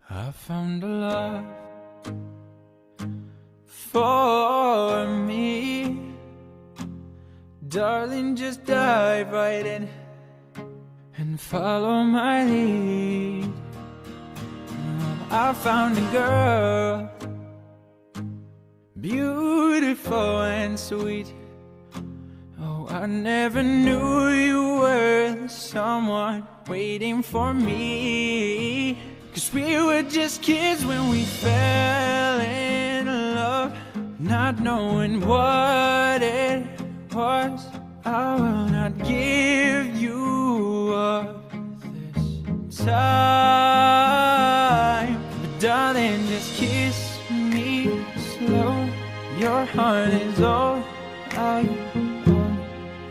I found a love for me. Darling, just dive right in and follow my lead. I found a girl, beautiful and sweet. Oh, I never knew you were someone waiting for me. 'Cause we were just kids when we fell in love, not knowing what it was. I will not give you up this time, but darling, just kiss me slow. Your heart is all I own,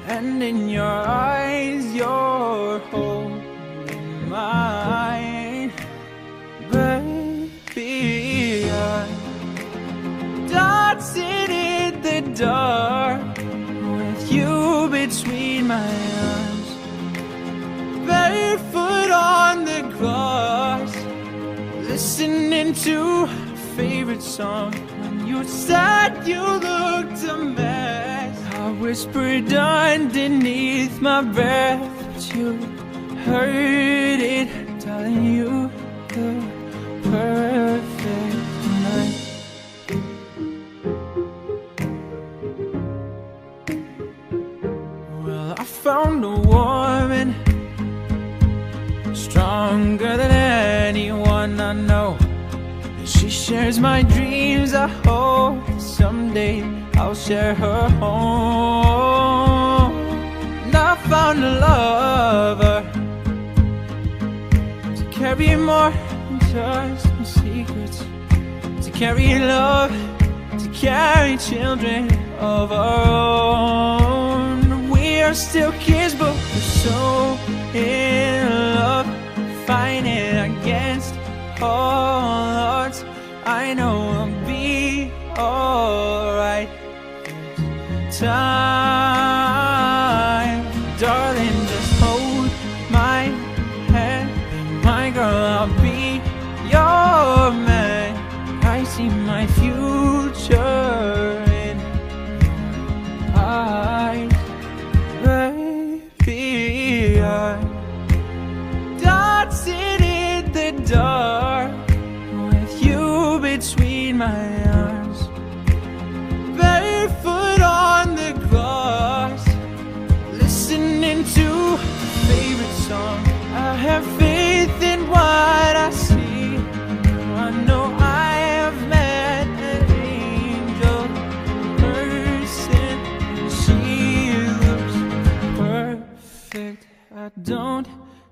and in your eyes you're holding mine. Baby, I'm dancing in the dark with you between my arms, barefoot on the grass, listening to a favorite song. When you said you looked a mess, I whispered underneath my breath, but you heard it, telling you the perfect night. Well, I found a woman stronger than anyone I know. She shares my dreams. I hope someday I'll share her home. And I found a lover to carry more than just my secrets, to carry love, to carry children of our own. We are still kids, but we're so in love, fighting against all odds. I know I'll be alright this time. Darling, just hold my hand, be my girl, I'll be your man. I see my future in your eyes. Baby, I'm dancing in the dark with you between my arms, barefoot on the grass, listening to a favorite song. I have faith in what I see. I know I have met an angel person, and she looks perfect. I don't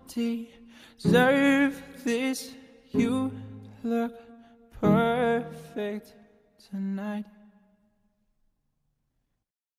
deserve this. You look perfect tonight.